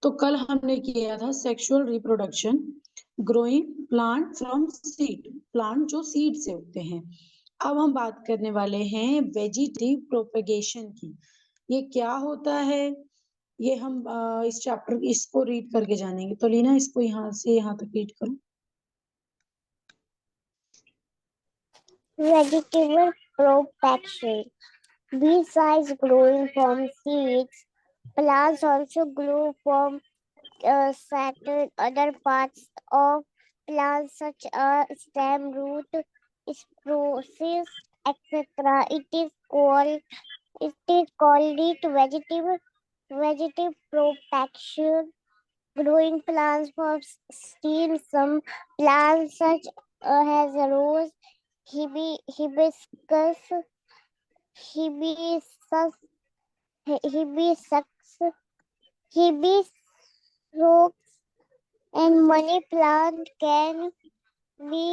तो कल हमने किया था sexual reproduction, growing plant from seed, plant जो सीड से उगते हैं। अब हम बात करने वाले हैं वेजिटेटिव प्रोपेगेशन की। ये क्या होता है, ये हम इस चैप्टर इसको रीड करके जानेंगे। तो लीना इसको यहाँ से यहाँ तक रीड करो। Vegetable propaction. Besides growing from seeds, plants also grow from certain other parts of plants such as stem, root, spruces, etc. It vegetative propaction. Growing plants from seed. Some plants such as rose, hibiscus, hibiscus, hibiscus, hibiscus, and money plant be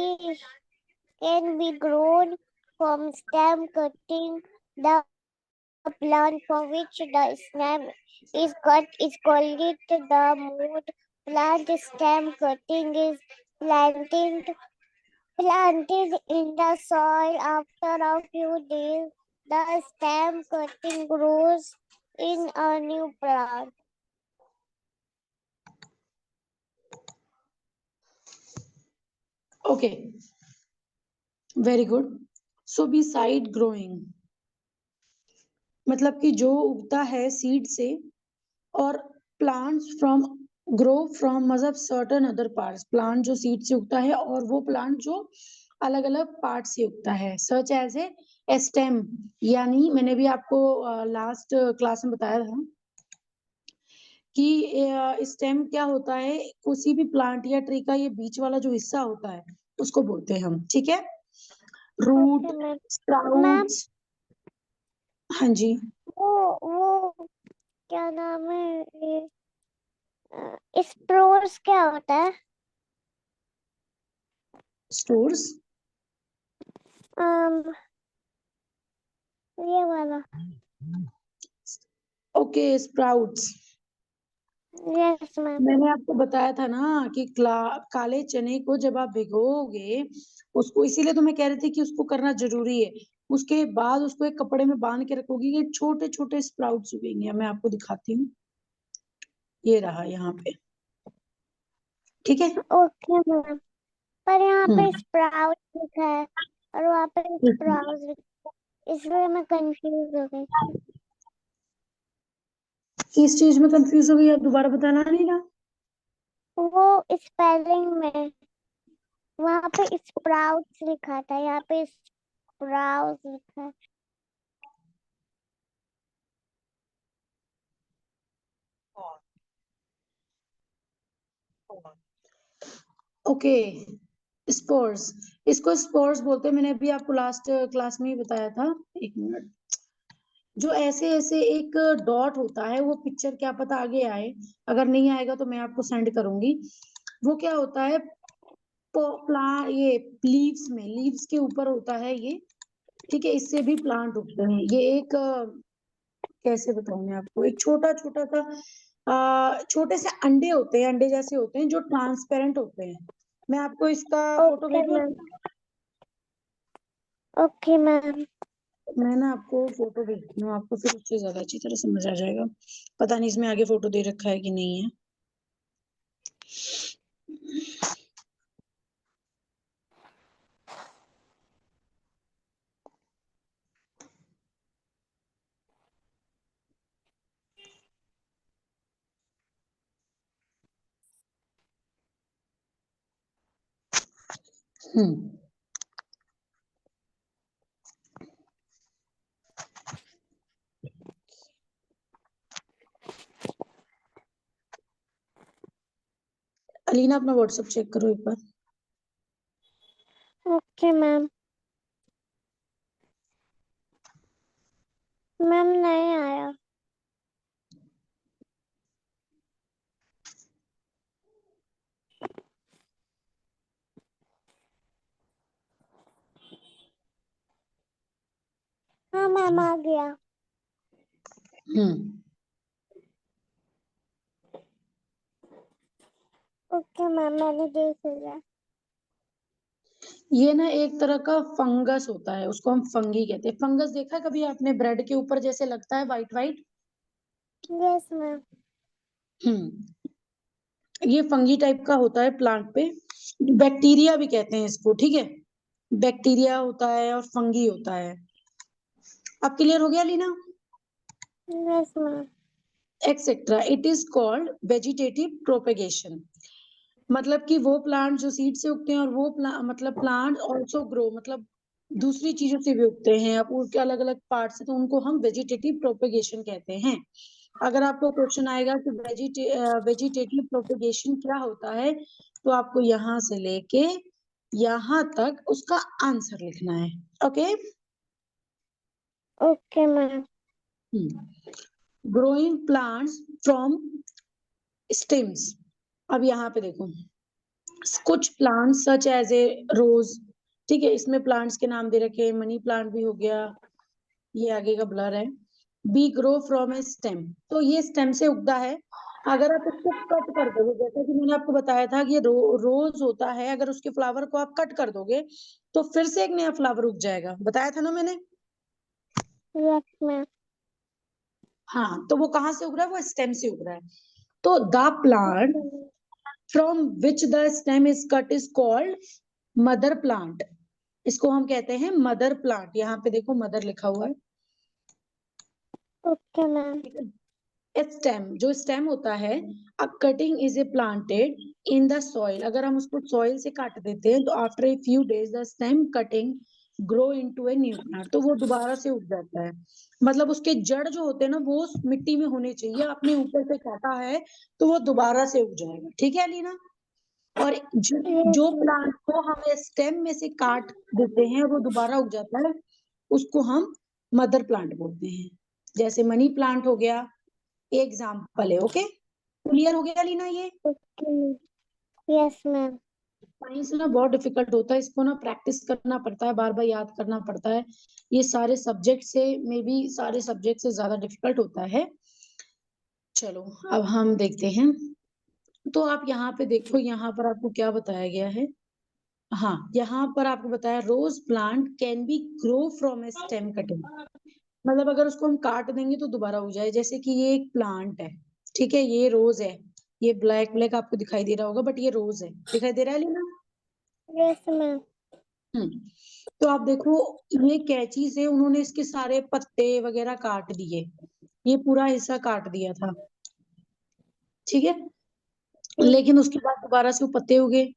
can be grown from stem. Cutting the plant from which the stem is cut is called it the mood. Plant stem cutting is planted in the soil. After a few days, the stem cutting grows in a new plant. Okay, very good. So beside growing, मतलब कि जो उगता है seed से, और plants from grow from मतलब certain other parts, plant जो seed से उगता है और वो प्लांट जो अलग अलग पार्ट से उगता है, सच एज ए स्टेम। यानी मैंने भी आपको लास्ट क्लास में बताया था कि स्टेम क्या होता है, किसी भी प्लांट या ट्री का ये बीच वाला जो हिस्सा होता है उसको बोलते हैं हम, ठीक है। रूट, स्प्राउट्स, हाँ जी, वो क्या नाम है, स्प्रोर्स क्या होता है? स्टोर्स, ये वाला। Okay, sprouts. Yes ma'am. मैंने आपको बताया था ना कि काले चने को जब आप भिगोगे उसको, इसीलिए तो मैं कह रही थी कि उसको करना जरूरी है। उसके बाद उसको एक कपड़े में बांध के रखोगे, ये छोटे छोटे स्प्राउट्स उगेंगे। मैं आपको दिखाती हूँ, ये रहा यहाँ पे, ठीक है। ओके मैम, पर यहाँ पे स्प्राउट लिखा है और वहाँ पे स्प्राउट लिखा है, इसलिए मैं कंफ्यूज हो गई। किस चीज में कंफ्यूज हो गई, आप दोबारा बताना नहीं ना। वो स्पेलिंग में, वहाँ पे स्प्राउट्स लिखा था, यहाँ पे स्प्राउट्स लिखा है। ओके, स्पोर्स, इसको स्पोर्स बोलते हैं। मैंने अभी आपको लास्ट क्लास में ही बताया था। एक मिनट, जो ऐसे ऐसे एक डॉट होता है, वो पिक्चर क्या पता आगे आए, अगर नहीं आएगा तो मैं आपको सेंड करूंगी। वो क्या होता है, ये लीव्स में, लीव्स के ऊपर होता है ये, ठीक है। इससे भी प्लांट उगते हैं। ये एक कैसे बताऊं मैं आपको, एक छोटा छोटा सा छोटे से अंडे होते हैं, अंडे जैसे होते हैं जो ट्रांसपेरेंट होते हैं। मैं आपको इसका फोटो ओके भेजूं। Ma'am, okay ma'am. मैं ना आपको फोटो भेजती हूँ, आपको फिर उससे ज्यादा अच्छी तरह समझ आ जाएगा। पता नहीं इसमें आगे फोटो दे रखा है कि नहीं है। हम्म, अलीना अपना व्हाट्सएप चेक करो एक बार। ओके मैम, मैम नहीं आया। हाँ मैम, आ गया। हम्म, ओके मैम, मैंने देख लिया। ये ना एक तरह का फंगस होता है, उसको हम फंगी कहते हैं। फंगस देखा है कभी आपने? ब्रेड के ऊपर जैसे लगता है व्हाइट व्हाइट। Yes ma'am. ये फंगी टाइप का होता है प्लांट पे। बैक्टीरिया भी कहते हैं इसको, ठीक है। बैक्टीरिया होता है और फंगी होता है। अब क्लियर हो गया Leena? Yes ma'am. Etcetera. It is called vegetative propagation. मतलब कि वो प्लांट जो सीड से उगते हैं, और वो मतलब प्लांट ऑल्सो ग्रो, मतलब दूसरी चीजों से भी उगते हैं, अब उनके अलग अलग पार्ट से, तो उनको हम वेजिटेटिव प्रोपेगेशन कहते हैं। अगर आपको क्वेश्चन आएगा कि वेजिटेटिव प्रोपेगेशन क्या होता है, तो आपको यहाँ से लेके यहाँ तक उसका आंसर लिखना है। Okay. Okay ma'am. Growing plants from stems. अब यहाँ पे देखो, कुछ प्लांट्स सच एज ए रोज, ठीक है, इसमें प्लांट्स के नाम दे रखे हैं। मनी प्लांट भी हो गया, ये आगे का ब्लर है। B grow from a stem, तो ये स्टेम से उगता है। अगर आप इसको कट कर दोगे, जैसा कि मैंने आपको बताया था कि ये रोज होता है, अगर उसके फ्लावर को आप कट कर दोगे तो फिर से एक नया फ्लावर उग जाएगा, बताया था ना मैंने? Yes ma'am. हाँ, तो वो कहाँ से उग रहा है? वो स्टेम से उग रहा है। तो the plant from which the stem is cut is called mother plant. इसको हम कहते हैं मदर प्लांट। यहाँ पे देखो मदर लिखा हुआ है। Okay ma'am. स्टेम, जो स्टेम होता है, a cutting is a planted in the soil. अगर हम उसको सॉइल से काट देते हैं तो after a few days the stem cutting grow into a new plant, तो वो दोबारा से उग जाता है। मतलब उसके जड़ जो होते हैं ना, वो उस मिट्टी में होने चाहिए। आपने ऊपर से काटा है तो वो दोबारा से उग जाएगा, ठीक है अलीना? और जो यस जो मैम। प्लांट को हम स्टेम में से काट देते हैं वो दोबारा उग जाता है, उसको हम मदर प्लांट बोलते हैं। जैसे मनी प्लांट हो गया, एग्जाम्पल है। ओके, क्लियर हो गया लीना? ये okay ma'am. Yes ma'am. Science ना बहुत डिफिकल्ट होता है, इसको ना प्रैक्टिस करना पड़ता है, बार बार याद करना पड़ता है। ये सारे सब्जेक्ट से, मे बी सारे सब्जेक्ट से ज्यादा डिफिकल्ट होता है। चलो अब हम देखते हैं। तो आप यहाँ पे देखो, यहाँ पर आपको क्या बताया गया है। हाँ, यहाँ पर आपको बताया rose plant can be grow from a stem cutting. मतलब अगर उसको हम काट देंगे तो दोबारा उग जाए। जैसे कि ये एक प्लांट है, ठीक है, ये रोज है। ये ब्लैक ब्लैक आपको दिखाई दे रहा होगा, बट ये रोज है, दिखाई दे रहा है लीना? Yes ma'am. हम्म। तो आप देखो, ये कैंची से उन्होंने इसके सारे पत्ते वगैरह काट दिए, ये पूरा हिस्सा काट दिया था, ठीक है। लेकिन उसके बाद दोबारा से वो पत्ते उगे,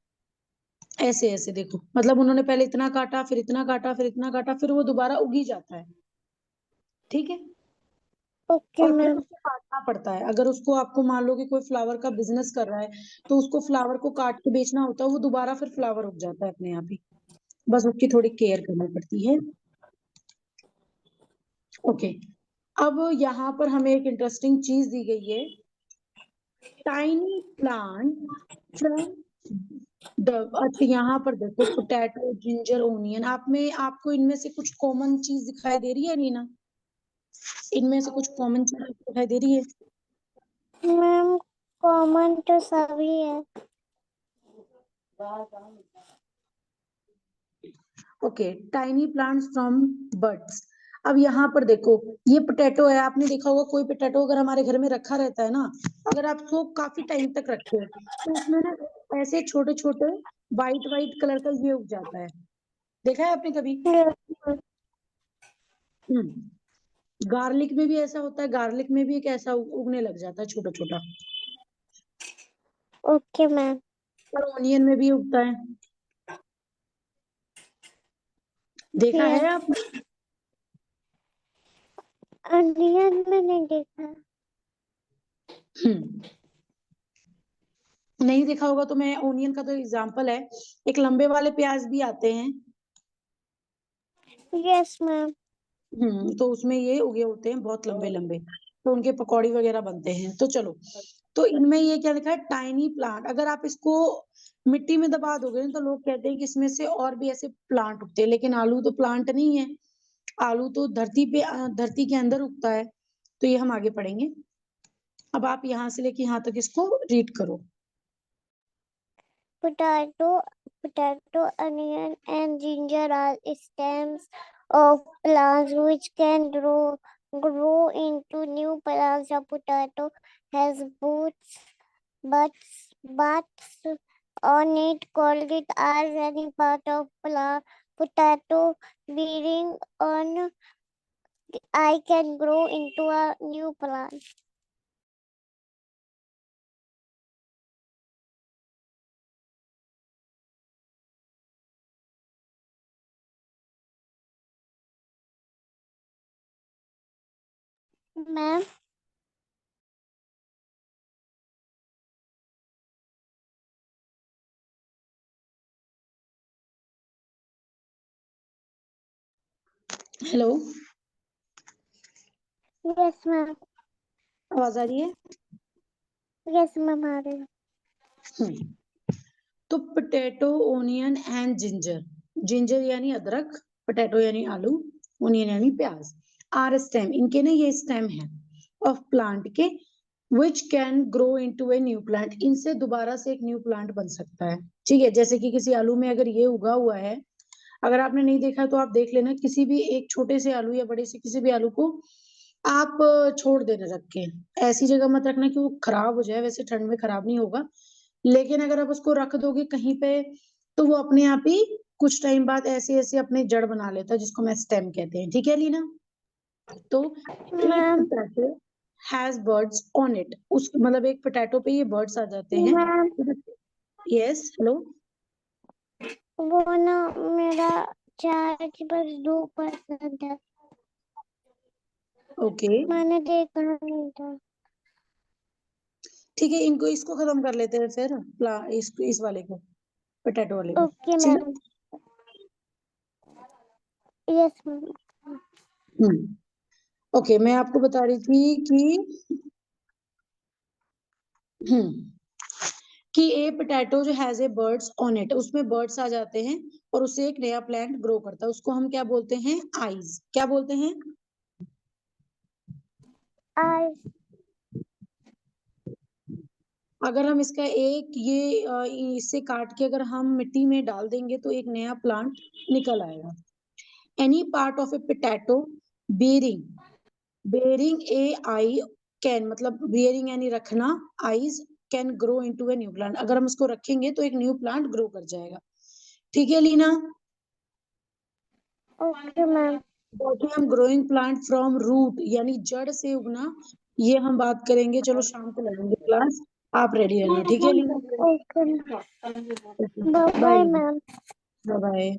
ऐसे ऐसे देखो। मतलब उन्होंने पहले इतना काटा, फिर इतना काटा, फिर इतना काटा, फिर वो दोबारा उग ही जाता है, ठीक है। ओके और फिर मैम। उसको काटना पड़ता है। अगर उसको, आपको मान लो कि कोई फ्लावर का बिजनेस कर रहा है, तो उसको फ्लावर को काट के बेचना होता है, वो दोबारा फिर फ्लावर उग जाता है अपने आप ही। बस उसकी थोड़ी केयर करनी पड़ती है। ओके। अब यहाँ पर हमें एक इंटरेस्टिंग चीज दी गई है। टाइनी प्लांट फ्रॉम द, अच्छा यहाँ पर देखो, पोटैटो, जिंजर, ओनियन। आप में, आपको इनमें से कुछ कॉमन चीज दिखाई दे रही है नीना? इनमें से कुछ कॉमन चीज दिखाई दे रही है? मैम कॉमन तो सभी है। Okay, tiny plants from birds. अब यहाँ पर देखो, ये पोटैटो है। आपने देखा होगा, कोई पोटैटो अगर हमारे घर में रखा रहता है ना, अगर आप उसको काफी टाइम तक रखे तो उसमें ना ऐसे छोटे छोटे व्हाइट व्हाइट कलर का ये उग जाता है, देखा है आपने कभी? गार्लिक में भी ऐसा होता है, गार्लिक में भी एक ऐसा उगने लग जाता है छोटा छोटा। Okay ma'am. और ओनियन में भी उगता है, देखा है यस। आपने? अनियन मैंने देखा। हम्म नहीं देखा होगा तो मैं, ओनियन का तो एग्जांपल है, एक लंबे वाले प्याज भी आते हैं। Yes ma'am. तो उसमें ये उगे होते हैं बहुत लंबे लंबे, तो उनके पकौड़ी वगैरह बनते हैं। तो चलो, तो इनमें ये क्या लिखा है, टाइनी प्लांट। अगर आप इसको मिट्टी में दबा दोगे ना, तो लोग कहते हैं कि इसमें से और भी ऐसे प्लांट उगते हैं, लेकिन आलू तो प्लांट नहीं है। आलू तो धरती पे, धरती के अंदर उगता है। तो ये हम आगे पढ़ेंगे। अब आप यहाँ से लेके यहाँ तक इसको रीड करो। Potato, onion, and ginger are stems of plants which can grow into new plants. A potato has buds on it. Called it as any part of plant. Potato bearing on I can grow into a new plant. Ma'am, hello, yes ma'am, आवाज आ रही है? yes ma'am आ रही है. तो potato, onion and ginger, ginger यानी अदरक, potato यानी आलू, ओनियन यानी प्याज, आर स्टेम, इनके ना ये स्टेम है ऑफ प्लांट के, which can grow into a new plant, इनसे दोबारा से एक न्यू प्लांट बन सकता है. ठीक है, जैसे कि किसी आलू में अगर ये उगा हुआ है, अगर आपने नहीं देखा तो आप देख लेना, किसी भी एक छोटे से आलू या बड़े से किसी भी आलू को आप छोड़ देना रख के, ऐसी जगह मत रखना कि वो खराब हो जाए, वैसे ठंड में खराब नहीं होगा, लेकिन अगर आप उसको रख दोगे कहीं पे तो वो अपने आप ही कुछ टाइम बाद ऐसे ऐसे अपने जड़ बना लेता है, जिसको मैं स्टेम कहते हैं. ठीक है लीना? तो एक ma'am, potato has birds on it, उस मतलब एक पोटैटो पे ये बर्ड्स आ जाते हैं. Ma'am, yes, hello. वो ना मेरा चार्ज बस 2% है. ओके, मैंने देखा नहीं था. ठीक है, इनको इसको खत्म कर लेते हैं फिर, इस वाले को, पोटैटो वाले को. ओके ठीक मैम, यस मैम. है. ओके, मैं आपको बता रही थी कि कि ए पोटैटो जो has a birds on it, उसमें बर्ड्स आ जाते हैं और उससे एक नया प्लांट ग्रो करता है, उसको हम क्या बोलते हैं? आईज. क्या बोलते हैं? आई. अगर हम इसका एक ये इससे काट के अगर हम मिट्टी में डाल देंगे तो एक नया प्लांट निकल आएगा. Any part of a potato bearing, bearing a eye can, मतलब बेरिंग यानी रखना, eyes can grow into a new plant, अगर हम इसको रखेंगे तो एक न्यू प्लांट ग्रो कर जाएगा. ठीक है लीना? Okay ma'am. बाकी हम ग्रोइंग प्लांट फ्रॉम रूट यानी जड़ से उगना, ये हम बात करेंगे. चलो शाम को लगेंगे क्लास, आप रेडी रहना. ठीक है Leena? Okay, bye bye. Ma'am. Bye bye.